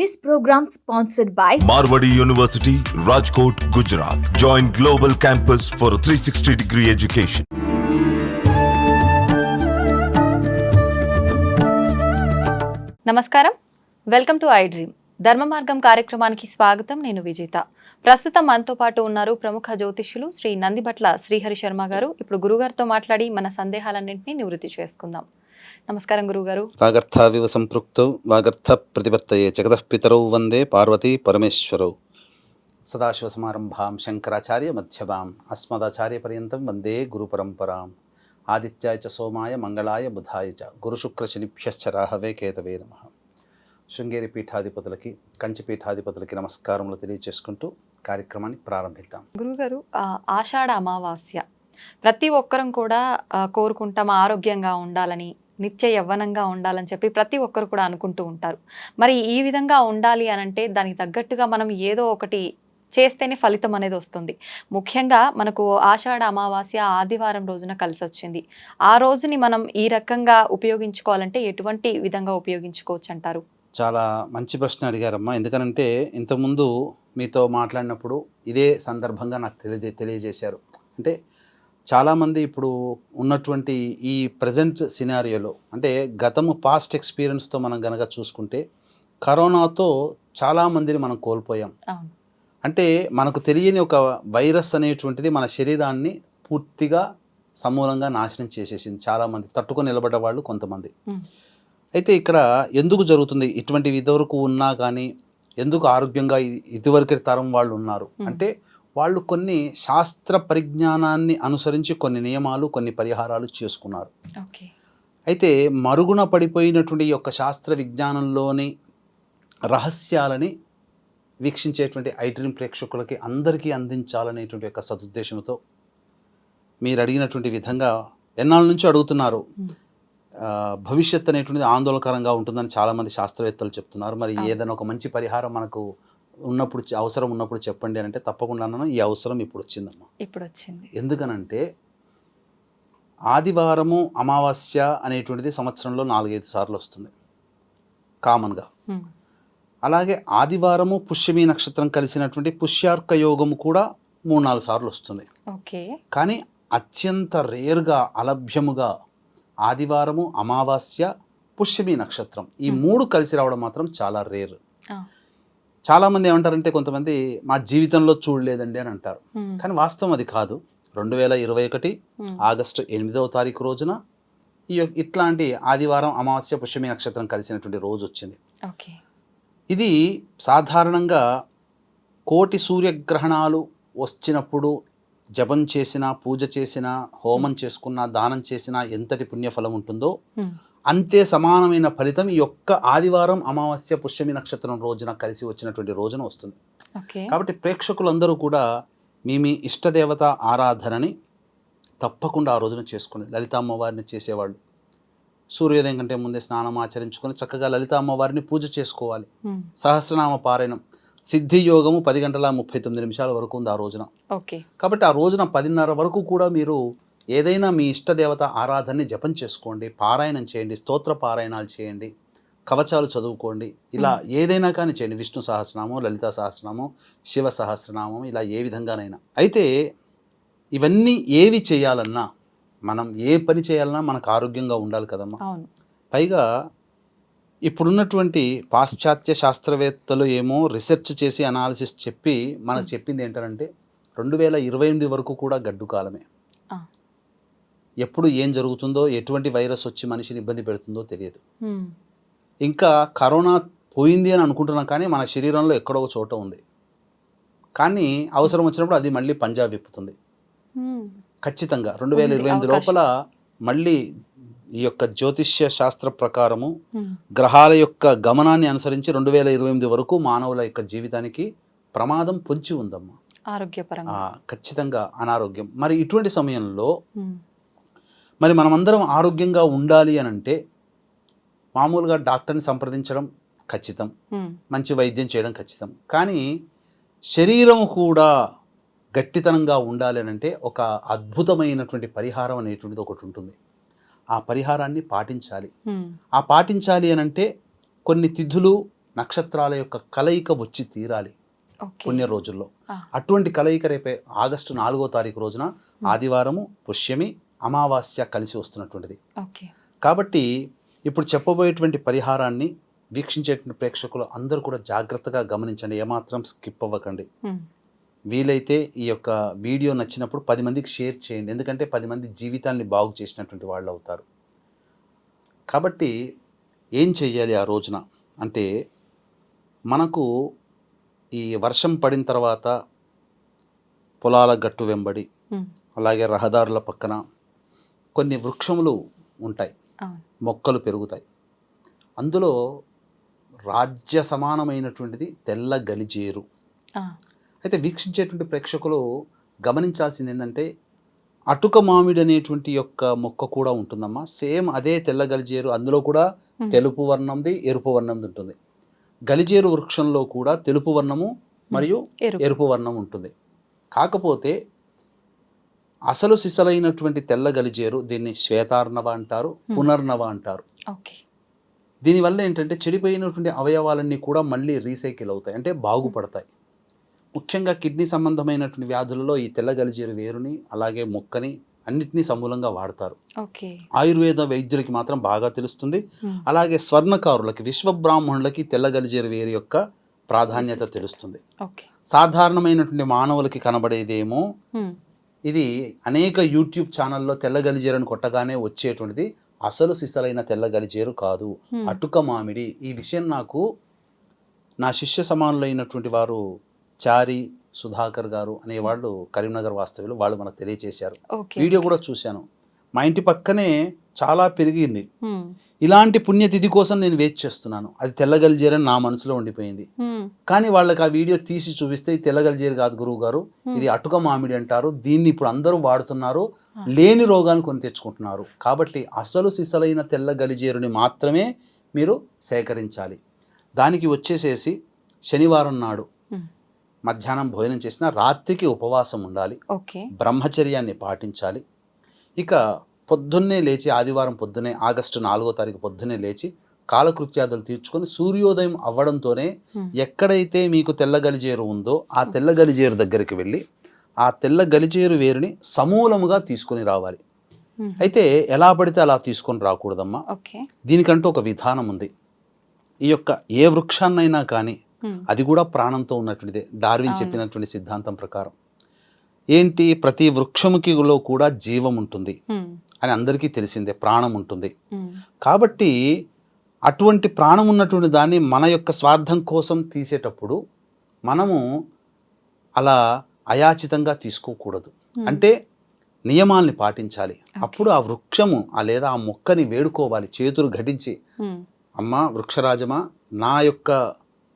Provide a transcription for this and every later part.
This program sponsored by Marwadi University, Rajkot, Gujarat. Join Global Campus for a 360-degree education. నమస్కారం, welcome to I dream. ధర్మ మార్గం కార్యక్రమానికి స్వాగతం. నేను విజేత. ప్రస్తుతం మనతో పాటు ఉన్నారు ప్రముఖ జ్యోతిష్యులు శ్రీ నందిబట్ల శ్రీహరి శర్మ గారు. ఇప్పుడు గురుగారితో మాట్లాడి మన సందేహాలన్నింటినీ నివృత్తి చేసుకుందాం. నమస్కారం గురుగారు. వాగర్థావివ సంపృక్తౌ వాగర్థ ప్రతిపత్తయే జగతః పితరౌ వందే పార్వతీ పరమేశ్వరౌ. సదాశివసమారంభాం శంకరాచార్య మధ్యమాం అస్మదాచార్య పర్యంతం వందే గురు పరంపరాం. ఆదిత్యాయ చ సోమాయ మంగళాయ బుధాయ చ గురుశుక్ర శనిభ్యశ్చ రాహవే కేతవే నమః. శృంగేరి పీఠాధిపతులకి, కంచి పీఠాధిపతులకి నమస్కారములు తెలియజేసుకుంటూ కార్యక్రమాన్ని ప్రారంభిద్దాం. గురుగారు, ఆషాఢ అమావాస్య ప్రతి ఒక్కరం కూడా కోరుకుంటాం ఆరోగ్యంగా ఉండాలని, నిత్య యవ్వనంగా ఉండాలని చెప్పి ప్రతి ఒక్కరు కూడా అనుకుంటూ ఉంటారు. మరి ఈ విధంగా ఉండాలి అనంటే దానికి తగ్గట్టుగా మనం ఏదో ఒకటి చేస్తేనే ఫలితం అనేది వస్తుంది. ముఖ్యంగా మనకు ఆషాఢ అమావాస్య ఆదివారం రోజున కలిసి వచ్చింది. ఆ రోజుని మనం ఈ రకంగా ఉపయోగించుకోవాలంటే ఎటువంటి విధంగా ఉపయోగించుకోవచ్చు అంటారు? చాలా మంచి ప్రశ్న అడిగారమ్మా. ఎందుకనంటే ఇంతకుముందు మీతో మాట్లాడినప్పుడు ఇదే సందర్భంగా నాకు తెలియజేశారు. అంటే చాలామంది ఇప్పుడు ఉన్నటువంటి ఈ ప్రజెంట్ సినారియోలో, అంటే గతము పాస్ట్ ఎక్స్పీరియన్స్తో మనం గనక చూసుకుంటే కరోనాతో చాలామందిని మనం కోల్పోయాం. అంటే మనకు తెలియని ఒక వైరస్ అనేటువంటిది మన శరీరాన్ని పూర్తిగా సమూలంగా నాశనం చేసేసింది. చాలామంది తట్టుకొని నిలబడ్డ వాళ్ళు కొంతమంది. అయితే ఇక్కడ ఎందుకు జరుగుతుంది ఇటువంటివి? ఇదివరకు ఉన్నా కానీ ఎందుకు ఆరోగ్యంగా ఇదివరకు తరం వాళ్ళు ఉన్నారు అంటే వాళ్ళు కొన్ని శాస్త్ర పరిజ్ఞానాన్ని అనుసరించి కొన్ని నియమాలు, కొన్ని పరిహారాలు చేసుకున్నారు. అయితే మరుగున పడిపోయినటువంటి ఈ యొక్క శాస్త్ర విజ్ఞానంలోని రహస్యాలని వీక్షించేటువంటి ఐ డ్రీమ్ ప్రేక్షకులకి అందరికీ అందించాలనేటువంటి యొక్క సదుద్దేశంతో మీరు అడిగినటువంటి విధంగా ఎన్నాళ్ళ నుంచి అడుగుతున్నారు. భవిష్యత్ అనేటువంటిది ఆందోళనకరంగా ఉంటుందని చాలామంది శాస్త్రవేత్తలు చెప్తున్నారు. మరి ఏదైనా ఒక మంచి పరిహారం మనకు ఉన్నప్పుడు, అవసరం ఉన్నప్పుడు చెప్పండి అని అంటే తప్పకుండా అన్నాను. ఈ అవసరం ఇప్పుడు వచ్చిందమ్మా. ఇప్పుడు వచ్చింది. ఎందుకనంటే ఆదివారము అమావాస్య అనేటువంటిది సంవత్సరంలో 4-5 సార్లు వస్తుంది కామన్గా. అలాగే ఆదివారము పుష్యమి నక్షత్రం కలిసినటువంటి పుష్యార్క యోగము కూడా 3-4 సార్లు వస్తుంది. కానీ అత్యంత రేర్గా, అలభ్యముగా ఆదివారము, అమావాస్య, పుష్యమి నక్షత్రం ఈ 3 కలిసి రావడం మాత్రం చాలా రేర్. చాలామంది ఏమంటారంటే, కొంతమంది మా జీవితంలో చూడలేదండి అని అంటారు. కానీ వాస్తవం అది కాదు. 2021 ఆగస్టు 8వ తారీఖు రోజున ఇట్లాంటి ఆదివారం, అమావాస్య, పుష్యమి నక్షత్రం కలిసినటువంటి రోజు వచ్చింది. ఇది సాధారణంగా కోటి సూర్యగ్రహణాలు వచ్చినప్పుడు జపం చేసినా, పూజ చేసినా, హోమం చేసుకున్నా, దానం చేసినా ఎంతటి పుణ్యఫలం ఉంటుందో అంతే సమానమైన ఫలితం ఈ యొక్క ఆదివారం, అమావాస్య, పుష్యమి నక్షత్రం రోజున కలిసి వచ్చినటువంటి రోజున వస్తుంది. కాబట్టి ప్రేక్షకులందరూ కూడా మీ ఇష్టదేవత ఆరాధనని తప్పకుండా ఆ రోజున చేసుకోండి. లలిత అమ్మవారిని చేసేవాళ్ళు సూర్యోదయం కంటే ముందే స్నానం ఆచరించుకొని చక్కగా లలిత అమ్మవారిని పూజ చేసుకోవాలి. సహస్రనామ పారాయణం, సిద్ధి యోగము 10:39 వరకు ఉంది ఆ రోజున. కాబట్టి ఆ రోజున 10:30 వరకు కూడా మీరు ఏదైనా మీ ఇష్టదేవత ఆరాధనని జపం చేసుకోండి, పారాయణం చేయండి, స్తోత్ర పారాయణాలు చేయండి, కవచాలు చదువుకోండి. ఇలా ఏదైనా కానీ చేయండి. విష్ణు సహస్రనామం, లలితా సహస్రనామం, శివ సహస్రనామం, ఇలా ఏ విధంగానైనా. అయితే ఇవన్నీ ఏవి చేయాలన్నా, మనం ఏ పని చేయాలన్నా మనకు ఆరోగ్యంగా ఉండాలి కదమ్మా. పైగా ఇప్పుడున్నటువంటి పాశ్చాత్య శాస్త్రవేత్తలు ఏమో రీసెర్చ్ చేసి అనాలిసిస్ చెప్పి మనకు చెప్పింది ఏంటంటే 2028 వరకు కూడా గడ్డు కాలమే. ఎప్పుడు ఏం జరుగుతుందో, ఎటువంటి వైరస్ వచ్చి మనిషిని ఇబ్బంది పెడుతుందో తెలియదు. ఇంకా కరోనా పోయింది అని అనుకుంటున్నాం, కానీ మన శరీరంలో ఎక్కడో ఒక చోట ఉంది. కానీ అవసరం వచ్చినప్పుడు అది మళ్ళీ పంజా విప్పుతుంది. ఖచ్చితంగా 2028 లోపల మళ్ళీ ఈ యొక్క జ్యోతిష్య శాస్త్ర ప్రకారము గ్రహాల యొక్క గమనాన్ని అనుసరించి 2028 వరకు మానవుల యొక్క జీవితానికి ప్రమాదం పొంచి ఉందమ్మా. ఆరోగ్యపరంగా ఖచ్చితంగా అనారోగ్యం. మరి ఇటువంటి సమయంలో మరి మనమందరం ఆరోగ్యంగా ఉండాలి అని అంటే మామూలుగా డాక్టర్ని సంప్రదించడం ఖచ్చితం, మంచి వైద్యం చేయడం ఖచ్చితం. కానీ శరీరం కూడా గట్టితనంగా ఉండాలి అని అంటే ఒక అద్భుతమైనటువంటి పరిహారం అనేటువంటిది ఒకటి ఉంటుంది. ఆ పరిహారాన్ని పాటించాలి. ఆ పాటించాలి అని అంటే కొన్ని తిథులు, నక్షత్రాల యొక్క కలయిక వచ్చి తీరాలి ఓకే. పుణ్య రోజుల్లో. ఆ. అటువంటి కలయిక రేపే ఆగస్టు 4వ తారీఖు రోజున ఆదివారము పుష్యమి అమావాస్య కలిసి వస్తున్నటువంటిది. ఓకే. కాబట్టి ఇప్పుడు చెప్పబోయేటువంటి పరిహారాన్ని వీక్షించేటువంటి ప్రేక్షకులు అందరూ కూడా జాగ్రత్తగా గమనించండి, ఏమాత్రం స్కిప్ అవ్వకండి. వీలైతే ఈ యొక్క వీడియో నచ్చినప్పుడు 10 మందికి షేర్ చేయండి, ఎందుకంటే 10 మంది జీవితాన్ని బాగు చేసినటువంటి వాళ్ళు అవుతారు. కాబట్టి ఏం చెయ్యాలి ఆ రోజున అంటే, మనకు ఈ వర్షం పడిన తర్వాత పొలాల గట్టు వెంబడి అలాగే రహదారుల పక్కన కొన్ని వృక్షములు ఉంటాయి, మొక్కలు పెరుగుతాయి. అందులో రాజ్య సమానమైనటువంటిది తెల్ల గలిజేరు. అయితే వీక్షించేటువంటి ప్రేక్షకులు గమనించాల్సింది ఏంటంటే, అటుక మామిడి అనేటువంటి యొక్క మొక్క కూడా ఉంటుందమ్మా. సేమ్ అదే తెల్ల గలిజేరు, అందులో కూడా తెలుపు వర్ణంది ఎరుపు వర్ణంది ఉంటుంది. గలిజేరు వృక్షంలో కూడా తెలుపు వర్ణము మరియు ఎరుపు వర్ణం ఉంటుంది. కాకపోతే అసలు సిసలైనటువంటి తెల్ల గలిజేరు, దీన్ని శ్వేతార్ణవ అంటారు, పునర్నవ అంటారు. దీనివల్ల ఏంటంటే చెడిపోయినటువంటి అవయవాలన్నీ కూడా మళ్ళీ రీసైకిల్ అవుతాయి, అంటే బాగుపడతాయి. ముఖ్యంగా కిడ్నీ సంబంధమైనటువంటి వ్యాధులలో ఈ తెల్ల గలిజేరు వేరుని అలాగే మొక్కని అన్నిటినీ సమూలంగా వాడతారు. ఆయుర్వేద వైద్యులకి మాత్రం బాగా తెలుస్తుంది. అలాగే స్వర్ణకారులకి, విశ్వబ్రాహ్మణులకి తెల్ల గలిజేరు వేరు యొక్క ప్రాధాన్యత తెలుస్తుంది. సాధారణమైనటువంటి మానవులకి కనబడేదేమో ఇది అనేక యూట్యూబ్ ఛానల్లో తెల్ల గలిజేరుని కొట్టగానే వచ్చేటువంటిది అసలు సిసలైన తెల్ల గలిజేరు కాదు, అటుక మామిడి. ఈ విషయం నాకు నా శిష్య సమానులైనటువంటి వారు చారి సుధాకర్ గారు అనేవాళ్ళు కరీంనగర్ వాస్తవ్యులు, వాళ్ళు మనకు తెలియచేశారు. వీడియో కూడా చూశాను. మా ఇంటి పక్కనే చాలా పెరిగింది. ఇలాంటి పుణ్యతిథి కోసం నేను వెయిట్ చేస్తున్నాను. అది తెల్లగలిజేరు అని నా మనసులో ఉండిపోయింది. కానీ వాళ్ళకి ఆ వీడియో తీసి చూపిస్తే ఇది తెల్లగలిజేరు కాదు గురువు గారు, ఇది అటుక మామిడి అంటారు, దీన్ని ఇప్పుడు అందరూ వాడుతున్నారు, లేని రోగాన్ని కొని తెచ్చుకుంటున్నారు. కాబట్టి అసలు సిసలైన తెల్ల గలిజేరుని మాత్రమే మీరు సేకరించాలి. దానికి వచ్చేసేసి శనివారం నాడు మధ్యాహ్నం భోజనం చేసిన రాత్రికి ఉపవాసం ఉండాలి, బ్రహ్మచర్యాన్ని పాటించాలి. ఇక పొద్దున్నే లేచి, ఆదివారం పొద్దునే ఆగస్టు 4వ తారీఖు పొద్దున్నే లేచి కాలకృత్యాదులు తీర్చుకొని సూర్యోదయం అవ్వడంతోనే ఎక్కడైతే మీకు తెల్ల గలిజేరు ఉందో ఆ తెల్ల గలిజేరు దగ్గరికి వెళ్ళి ఆ తెల్ల గలిజేరు వేరుని సమూలముగా తీసుకొని రావాలి. అయితే ఎలా పడితే అలా తీసుకొని రాకూడదమ్మా, దీనికంటూ ఒక విధానం ఉంది. ఈ యొక్క ఏ వృక్షాన్నైనా కానీ అది కూడా ప్రాణంతో ఉన్నటువంటిదే. డార్విన్ చెప్పినటువంటి సిద్ధాంతం ప్రకారం ఏంటి, ప్రతి వృక్షముకిలో కూడా జీవం ఉంటుంది అని అందరికీ తెలిసిందే, ప్రాణం ఉంటుంది. కాబట్టి అటువంటి ప్రాణం ఉన్నటువంటి దాన్ని మన యొక్క స్వార్థం కోసం తీసేటప్పుడు మనము అలా అయాచితంగా తీసుకోకూడదు, అంటే నియమాల్ని పాటించాలి. అప్పుడు ఆ వృక్షము లేదా ఆ మొక్కని వేడుకోవాలి, చేతులు ఘటించి, అమ్మ వృక్షరాజమా,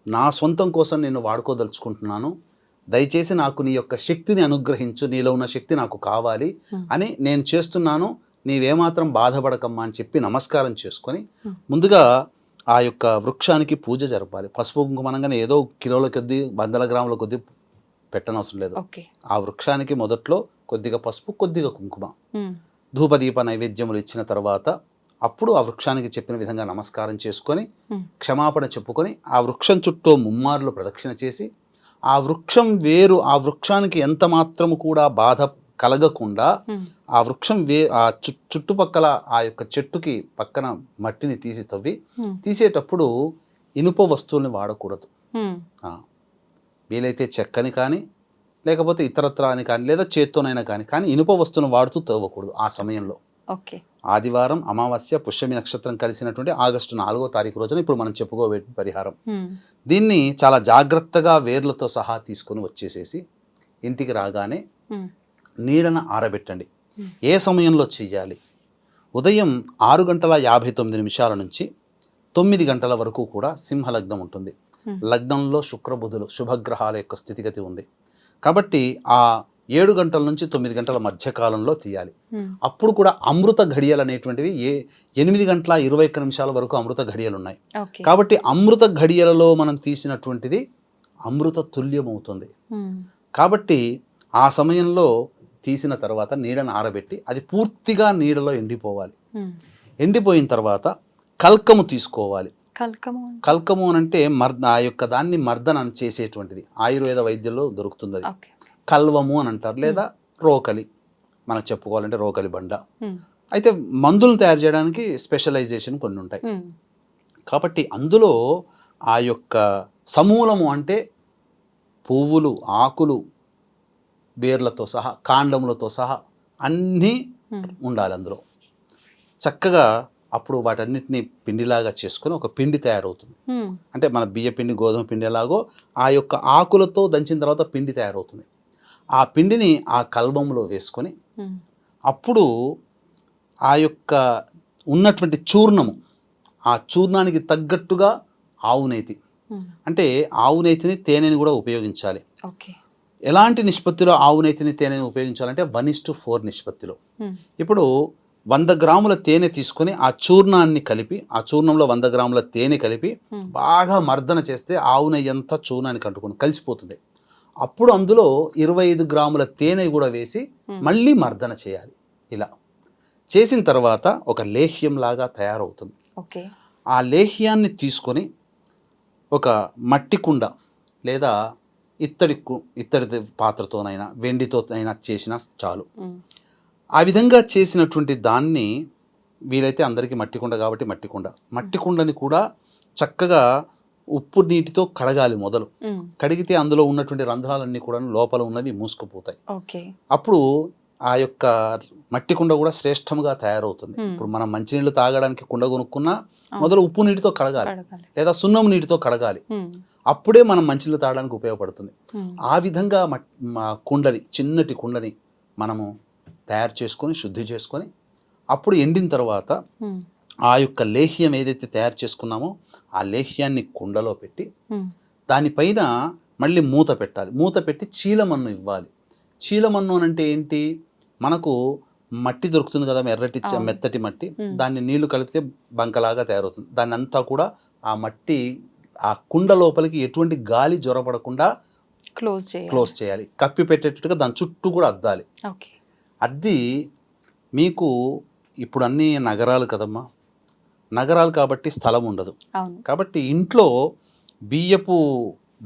నా సొంతం కోసం నేను వాడుకోదలుచుకుంటున్నాను, దయచేసి నాకు నీ యొక్క శక్తిని అనుగ్రహించు, నీలో ఉన్న శక్తి నాకు కావాలి అని నేను చేస్తున్నాను, నీవేమాత్రం బాధపడకమ్మా అని చెప్పి నమస్కారం చేసుకొని ముందుగా ఆ యొక్క వృక్షానికి పూజ జరపాలి. పసుపు కుంకుమ అనగానే ఏదో కిలోల కొద్దీ 100 గ్రాముల కొద్దీ పెట్టనవసరం లేదు. ఆ వృక్షానికి మొదట్లో కొద్దిగా పసుపు, కొద్దిగా కుంకుమ, ధూపదీప నైవేద్యములు ఇచ్చిన తర్వాత అప్పుడు ఆ వృక్షానికి చెప్పిన విధంగా నమస్కారం చేసుకొని క్షమాపణ చెప్పుకొని ఆ వృక్షం చుట్టూ ముమ్మార్లు ప్రదక్షిణ చేసి ఆ వృక్షం వేరు, ఆ వృక్షానికి ఎంత మాత్రము కూడా బాధ కలగకుండా ఆ వృక్షం ఆ చుట్టుపక్కల ఆ యొక్క చెట్టుకి పక్కన మట్టిని తీసి తవ్వి, తీసేటప్పుడు ఇనుప వస్తువుల్ని వాడకూడదు. వీలైతే చెక్కని కానీ లేకపోతే ఇతరత్రా అని కానీ లేదా చేత్తోనైనా కానీ ఇనుప వస్తువును వాడుతూ తవ్వకూడదు ఆ సమయంలో. ఆదివారం అమావాస్య పుష్యమి నక్షత్రం కలిసినటువంటి ఆగస్టు 4వ తారీఖు రోజున ఇప్పుడు మనం చెప్పుకోబోయే పరిహారం. దీన్ని చాలా జాగ్రత్తగా వేర్లతో సహా తీసుకొని వచ్చేసేసి ఇంటికి రాగానే నీడన ఆరబెట్టండి. ఏ సమయంలో చెయ్యాలి? ఉదయం 6:59 నుంచి 9 గంటల వరకు కూడా సింహలగ్నం ఉంటుంది. లగ్నంలో శుక్రబుధులు శుభగ్రహాల యొక్క స్థితిగతి ఉంది. కాబట్టి ఆ 7 గంటల నుంచి 9 గంటల మధ్య కాలంలో తీయాలి. అప్పుడు కూడా అమృత ఘడియలు అనేటువంటివి 8:21 వరకు అమృత ఘడియలు ఉన్నాయి. కాబట్టి అమృత ఘడియలలో మనం తీసినటువంటిది అమృత తుల్యమవుతుంది. కాబట్టి ఆ సమయంలో తీసిన తర్వాత నీడను ఆరబెట్టి అది పూర్తిగా నీడలో ఎండిపోవాలి. ఎండిపోయిన తర్వాత కల్కము తీసుకోవాలి. కల్కము కల్కము అని అంటే ఆ యొక్క దాన్ని మర్దనం చేసేటువంటిది ఆయుర్వేద వైద్యంలో దొరుకుతుంది అది. ఓకే. కల్వము అని అంటారు, లేదా రోకలి, మనం చెప్పుకోవాలంటే రోకలి బండ. అయితే మందులు తయారు చేయడానికి స్పెషలైజేషన్ కొన్ని ఉంటాయి. కాబట్టి అందులో ఆ యొక్క సమూలము అంటే పువ్వులు, ఆకులు, వేర్లతో సహా, కాండములతో సహా అన్నీ ఉండాలి అందులో. చక్కగా అప్పుడు వాటన్నిటిని పిండిలాగా చేసుకొని ఒక పిండి తయారవుతుంది. అంటే మన బియ్య పిండి, గోధుమ పిండి ఎలాగో ఆ యొక్క ఆకులతో దంచిన తర్వాత పిండి తయారవుతుంది. ఆ పిండిని ఆ కల్బంలో వేసుకొని అప్పుడు ఆ యొక్క ఉన్నటువంటి చూర్ణము, ఆ చూర్ణానికి తగ్గట్టుగా ఆవునేతి, అంటే ఆవునేతిని, తేనెని కూడా ఉపయోగించాలి. ఎలాంటి నిష్పత్తిలో ఆవునేతిని, తేనెని ఉపయోగించాలంటే 1:4 నిష్పత్తిలో. ఇప్పుడు 100 గ్రాముల తేనె తీసుకొని ఆ చూర్ణాన్ని కలిపి, ఆ చూర్ణంలో 100 గ్రాముల తేనె కలిపి బాగా మర్దన చేస్తే ఆవు నెయ్యి అంతా చూర్ణానికి అంటుకుని కలిసిపోతుంది. అప్పుడు అందులో 25 గ్రాముల తేనె కూడా వేసి మళ్ళీ మర్దన చేయాలి. ఇలా చేసిన తర్వాత ఒక లేహ్యం లాగా తయారవుతుంది. ఆ లేహ్యాన్ని తీసుకొని ఒక మట్టి కుండ లేదా ఇత్తడి పాత్రతోనైనా వెండితోనైనా చేసినా చాలు. ఆ విధంగా చేసినటువంటి దాన్ని వీలైతే అందరికీ మట్టి కుండ కాబట్టి మట్టి కుండని కూడా చక్కగా ఉప్పు నీటితో కడగాలి. మొదలు కడిగితే అందులో ఉన్నటువంటి రంధ్రాలన్నీ కూడా లోపల ఉన్నవి మూసుకుపోతాయి. అప్పుడు ఆ యొక్క మట్టి కుండ కూడా శ్రేష్టంగా తయారవుతుంది. ఇప్పుడు మనం మంచినీళ్ళు తాగడానికి కుండ కొనుక్కున్నా మొదలు ఉప్పు నీటితో కడగాలి, లేదా సున్నం నీటితో కడగాలి. అప్పుడే మనం మంచినీళ్ళు తాగడానికి ఉపయోగపడుతుంది. ఆ విధంగా కుండని, చిన్నటి కుండని మనము తయారు చేసుకొని శుద్ధి చేసుకొని అప్పుడు ఎండిన తర్వాత ఆ యొక్క లేహ్యం ఏదైతే తయారు చేసుకున్నామో ఆ లేహ్యాన్ని కుండలో పెట్టి దానిపైన మళ్ళీ మూత పెట్టాలి. మూత పెట్టి చీలమన్ను ఇవ్వాలి. చీలమన్ను అంటే ఏంటి? మనకు మట్టి దొరుకుతుంది కదా, ఎర్రటి మెత్తటి మట్టి, దాన్ని నీళ్లు కలిపితే బంకలాగా తయారవుతుంది. దాన్ని అంతా కూడా ఆ మట్టి ఆ కుండ లోపలికి ఎటువంటి గాలి జొరపడకుండా క్లోజ్ చేయాలి. కప్పి పెట్టేటట్టుగా దాని చుట్టూ కూడా అద్దాలి. అద్ది మీకు ఇప్పుడు అన్ని నగరాలు కదమ్మా, నగరాలు కాబట్టి స్థలం ఉండదు. కాబట్టి ఇంట్లో బియ్యపు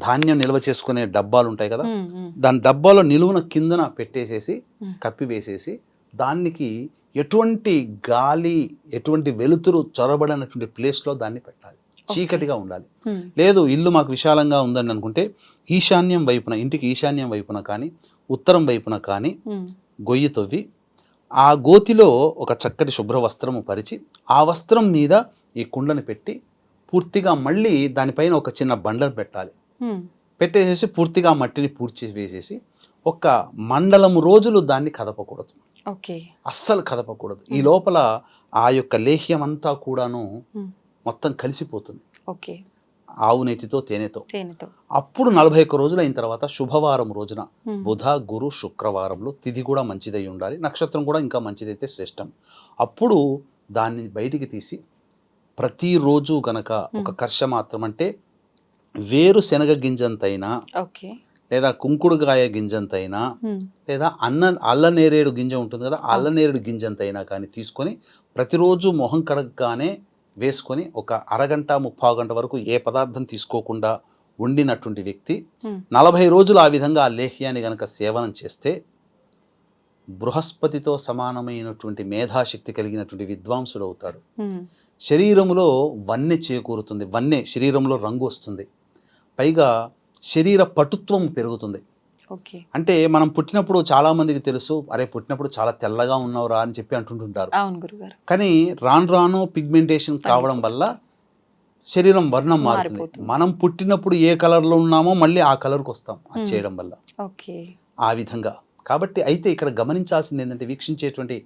ధాన్యం నిల్వ చేసుకునే డబ్బాలు ఉంటాయి కదా, దాని డబ్బాలో నిలువున కిందన పెట్టేసేసి కప్పి వేసేసి దానికి ఎటువంటి గాలి, ఎటువంటి వెలుతురు చొరబడినటువంటి ప్లేస్లో దాన్ని పెట్టాలి. చీకటిగా ఉండాలి. లేదు ఇల్లు మాకు విశాలంగా ఉందని అనుకుంటే ఈశాన్యం వైపున, ఇంటికి ఈశాన్యం వైపున కానీ ఉత్తరం వైపున కానీ గొయ్యి తవ్వి ఆ గోతిలో ఒక చక్కటి శుభ్ర వస్త్రము పరిచి ఆ వస్త్రం మీద ఈ కుండని పెట్టి పూర్తిగా మళ్ళీ దానిపైన ఒక చిన్న బండలు పెట్టాలి. పెట్టేసేసి పూర్తిగా మట్టిని పూడ్చి వేసేసి ఒక మండలం రోజులు దాన్ని కదపకూడదు, అస్సలు కదపకూడదు. ఈ లోపల ఆ యొక్క లేహ్యం అంతా కూడాను మొత్తం కలిసిపోతుంది ఆవు నెయ్యితో, తేనెతో. అప్పుడు 41 రోజులు అయిన తర్వాత శుభవారం రోజున బుధ, గురు, శుక్రవారంలో తిథి కూడా మంచిదై ఉండాలి, నక్షత్రం కూడా ఇంకా మంచిదైతే శ్రేష్టం. అప్పుడు దాన్ని బయటికి తీసి ప్రతిరోజు గనక ఒక కర్ష మాత్రం, అంటే వేరుశనగ గింజంతైనా లేదా కుంకుడుగాయ గింజంతైనా లేదా అల్లనేరేడు గింజ ఉంటుంది కదా, అల్లనేరేడు గింజంతైనా కానీ తీసుకొని ప్రతిరోజు మొహం కడగగానే వేసుకొని ఒక అరగంట 30 గంట వరకు ఏ పదార్థం తీసుకోకుండా ఉండినటువంటి వ్యక్తి 40 రోజులు ఆ విధంగా ఆ లేహ్యాన్ని గనక సేవనం చేస్తే బృహస్పతితో సమానమైనటువంటి మేధాశక్తి కలిగినటువంటి విద్వాంసుడు అవుతాడు. శరీరంలో వన్నె చేకూరుతుంది, వన్నె శరీరంలో రంగు వస్తుంది, పైగా శరీర పటుత్వం పెరుగుతుంది. అంటే మనం పుట్టినప్పుడు చాలా మందికి తెలుసు, అరే పుట్టినప్పుడు చాలా తెల్లగా ఉన్నవరా అని చెప్పి అంటుంటుంటారు. కానీ రాను రాను పిగ్మెంటేషన్ కావడం వల్ల శరీరం వర్ణం మారుతుంది. మనం పుట్టినప్పుడు ఏ కలర్లో ఉన్నామో మళ్ళీ ఆ కలర్కి వస్తాం అది చేయడం వల్ల. ఆ విధంగా కాబట్టి అయితే ఇక్కడ గమనించాల్సింది ఏంటంటే, వీక్షించేటువంటి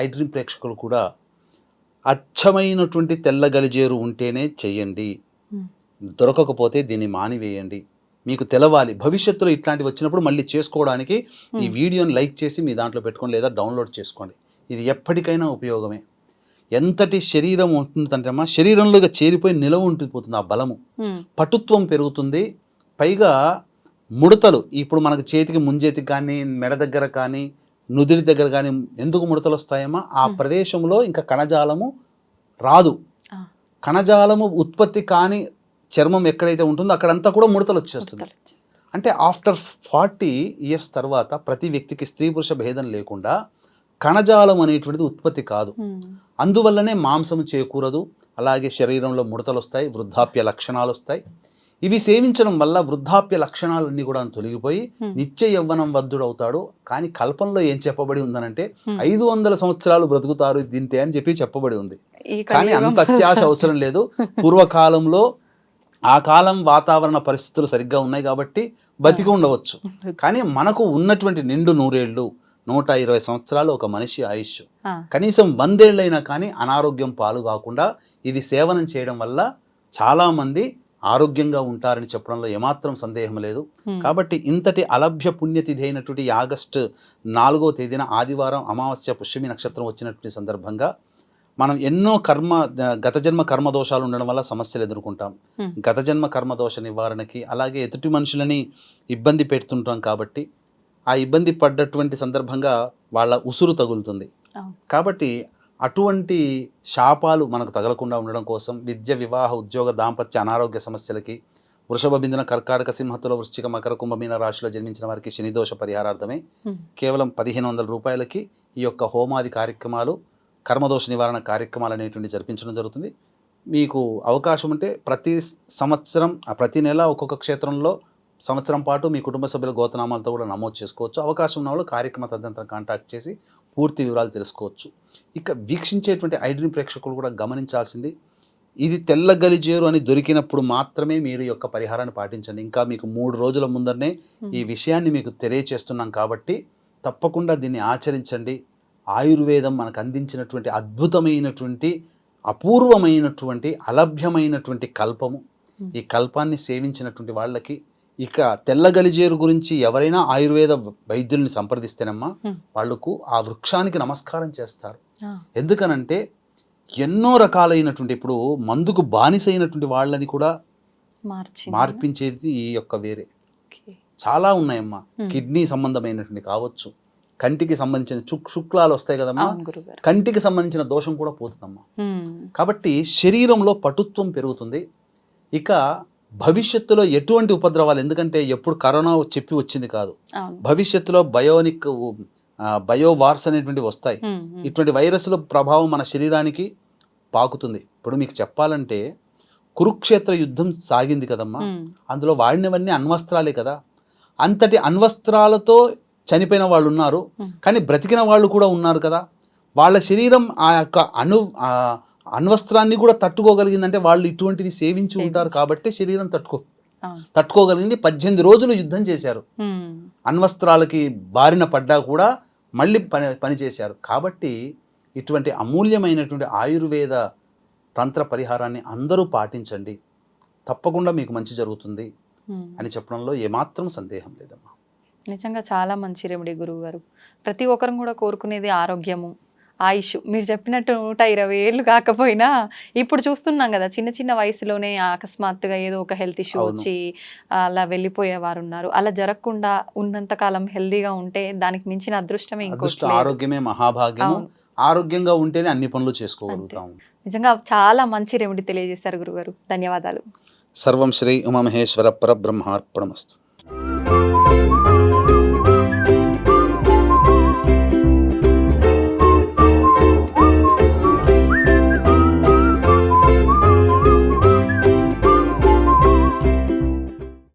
ఐ డ్రీమ్ ప్రేక్షకులు కూడా అచ్చమైనటువంటి తెల్ల గలిజేరు ఉంటేనే చెయ్యండి, దొరకకపోతే దీన్ని మానివేయండి. మీకు తెలవాలి, భవిష్యత్తులో ఇట్లాంటివి వచ్చినప్పుడు మళ్ళీ చేసుకోవడానికి ఈ వీడియోని లైక్ చేసి మీ దాంట్లో పెట్టుకోండి లేదా డౌన్లోడ్ చేసుకోండి. ఇది ఎప్పటికైనా ఉపయోగమే. ఎంతటి శరీరం ఉంటుందంటే అమ్మా, శరీరంలోగా చేరిపోయి నిలవ ఉండిపోతుంది, ఆ బలము పటుత్వం పెరుగుతుంది. పైగా ముడతలు, ఇప్పుడు మనకు చేతికి ముంజేతికి కానీ మెడ దగ్గర కానీ నుదిరి దగ్గర కానీ ఎందుకు ముడతలు వస్తాయమ్మా? ఆ ప్రదేశంలో ఇంకా కణజాలము రాదు, కణజాలము ఉత్పత్తి కాని చర్మం ఎక్కడైతే ఉంటుందో అక్కడంతా కూడా ముడతలు వచ్చేస్తుంది. అంటే ఆఫ్టర్ 40 ఇయర్స్ తర్వాత ప్రతి వ్యక్తికి స్త్రీ పురుష భేదం లేకుండా కణజాలం అనేటువంటిది ఉత్పత్తి కాదు. అందువల్లనే మాంసం చేకూరదు, అలాగే శరీరంలో ముడతలు వస్తాయి, వృద్ధాప్య లక్షణాలు వస్తాయి. ఇవి సేవించడం వల్ల వృద్ధాప్య లక్షణాలన్నీ కూడా తొలగిపోయి నిత్య యవ్వనం వద్దుడవుతాడు. కానీ కల్పంలో ఏం చెప్పబడి ఉందనంటే 500 సంవత్సరాలు బ్రతుకుతారు దీంతే అని చెప్పి చెప్పబడి ఉంది. కానీ అంత అత్యాశ అవసరం లేదు. పూర్వకాలంలో ఆ కాలం వాతావరణ పరిస్థితులు సరిగ్గా ఉన్నాయి కాబట్టి బతికి ఉండవచ్చు. కానీ మనకు ఉన్నటువంటి నిండు 100 ఏళ్ళు 120 సంవత్సరాలు ఒక మనిషి ఆయుష్. కనీసం 100 ఏళ్ళైనా కానీ అనారోగ్యం పాలు కాకుండా ఇది సేవనం చేయడం వల్ల చాలామంది ఆరోగ్యంగా ఉంటారని చెప్పడంలో ఏమాత్రం సందేహం లేదు. కాబట్టి ఇంతటి అలభ్య పుణ్యతిథి అయినటువంటి ఆగస్టు 4వ తేదీన ఆదివారం అమావాస్య పుష్యమి నక్షత్రం వచ్చినటువంటి సందర్భంగా మనం ఎన్నో గత జన్మ కర్మదోషాలు ఉండడం వల్ల సమస్యలు ఎదుర్కొంటాం. గత జన్మ కర్మదోష నివారణకి, అలాగే ఎదుటి మనుషులని ఇబ్బంది పెడుతుంటాం కాబట్టి ఆ ఇబ్బంది పడ్డటువంటి సందర్భంగా వాళ్ళ ఉసురు తగులుతుంది. కాబట్టి అటువంటి శాపాలు మనకు తగలకుండా ఉండడం కోసం విద్య, వివాహ, ఉద్యోగ, దాంపత్య, అనారోగ్య సమస్యలకి, వృషభ, బిందున, కర్కాటక, సింహతుల, వృశ్చిక, మకర, కుంభమీన రాశిలో జన్మించిన వారికి శనిదోష పరిహారార్థమే కేవలం 1500 రూపాయలకి ఈ యొక్క హోమాది కార్యక్రమాలు, కర్మదోష నివారణ కార్యక్రమాలు అనేటువంటి జరిపించడం జరుగుతుంది. మీకు అవకాశం ఉంటే ప్రతి నెల ఒక్కొక్క క్షేత్రంలో సంవత్సరం పాటు మీ కుటుంబ సభ్యుల గోతనామాలతో కూడా నమోదు చేసుకోవచ్చు. అవకాశం ఉన్న వాళ్ళు కార్యక్రమ తదనంతరం కాంటాక్ట్ చేసి పూర్తి వివరాలు తెలుసుకోవచ్చు. ఇక వీక్షించేటువంటి ఐడ్రీమ్ ప్రేక్షకులు కూడా గమనించాల్సింది, ఇది తెల్ల గలిజేరు అని దొరికినప్పుడు మాత్రమే మీరు ఈ యొక్క పరిహారాన్ని పాటించండి. ఇంకా మీకు 3 రోజుల ముందరనే ఈ విషయాన్ని మీకు తెలియచేస్తున్నాం కాబట్టి తప్పకుండా దీన్ని ఆచరించండి. ఆయుర్వేదం మనకు అందించినటువంటి అద్భుతమైనటువంటి, అపూర్వమైనటువంటి, అలభ్యమైనటువంటి కల్పము. ఈ కల్పాన్ని సేవించినటువంటి వాళ్ళకి ఇక తెల్ల గలిజేరు గురించి ఎవరైనా ఆయుర్వేద వైద్యుల్ని సంప్రదిస్తేనమ్మా వాళ్ళకు ఆ వృక్షానికి నమస్కారం చేస్తారు. ఎందుకనంటే ఎన్నో రకాలైనటువంటి, ఇప్పుడు మందుకు బానిసైనటువంటి వాళ్ళని కూడా మార్పించేది ఈ యొక్క వేరే చాలా ఉన్నాయమ్మా. కిడ్నీ సంబంధమైనటువంటి కావచ్చు, కంటికి సంబంధించిన శుక్లాలు వస్తాయి కదమ్మా, కంటికి సంబంధించిన దోషం కూడా పోతుందమ్మా. కాబట్టి శరీరంలో పటుత్వం పెరుగుతుంది. ఇక భవిష్యత్తులో ఎటువంటి ఉపద్రవాలు, ఎందుకంటే ఎప్పుడు కరోనా చెప్పి వచ్చింది కాదు, భవిష్యత్తులో బయోవార్స్ అనేటువంటివి వస్తాయి. ఇటువంటి వైరస్ల ప్రభావం మన శరీరానికి పాకుతుంది. ఇప్పుడు మీకు చెప్పాలంటే కురుక్షేత్ర యుద్ధం సాగింది కదమ్మా, అందులో వాడినవన్నీ అణ్వస్త్రాలే కదా. అంతటి అణ్వస్త్రాలతో చనిపోయిన వాళ్ళు ఉన్నారు, కానీ బ్రతికిన వాళ్ళు కూడా ఉన్నారు కదా. వాళ్ళ శరీరం ఆ యొక్క అణ్వస్త్రాన్ని కూడా తట్టుకోగలిగిందంటే వాళ్ళు ఇటువంటివి సేవించి ఉంటారు కాబట్టి శరీరం తట్టుకోగలిగింది. 18 రోజులు యుద్ధం చేశారు, అణ్వస్త్రాలకి బారిన పడ్డా కూడా మళ్ళీ పని చేశారు. కాబట్టి ఇటువంటి అమూల్యమైనటువంటి ఆయుర్వేద తంత్ర పరిహారాన్ని అందరూ పాటించండి, తప్పకుండా మీకు మంచి జరుగుతుంది అని చెప్పడంలో ఏమాత్రం సందేహం లేదమ్మా. నిజంగా చాలా మంచి రెమెడీ గురువు గారు. ప్రతి ఒక్కరం కూడా కోరుకునేది ఆరోగ్యము, ఆయుష్. మీరు చెప్పినట్టు 120 ఏళ్ళు కాకపోయినా ఇప్పుడు చూస్తున్నాం కదా, చిన్న చిన్న వయసులోనే అకస్మాత్తుగా ఏదో ఒక హెల్త్ ఇష్యూ వచ్చి అలా వెళ్ళిపోయేవారు ఉన్నారు. అలా జరగకుండా ఉన్నంతకాలం హెల్దీగా ఉంటే దానికి మించిన అదృష్టమే ఇంకోటి. ఆరోగ్యమే మహాభాగ్యం. ఆరోగ్యంగా ఉంటేనే అన్ని పనులు చేసుకోగలుగుతాం. నిజంగా చాలా మంచి రెమెడీ తెలియజేశారు గురుగారు. ధన్యవాదాలు. సర్వం శ్రీ ఉమామహేశ్వర పరబ్రహ్మార్పణమస్తు.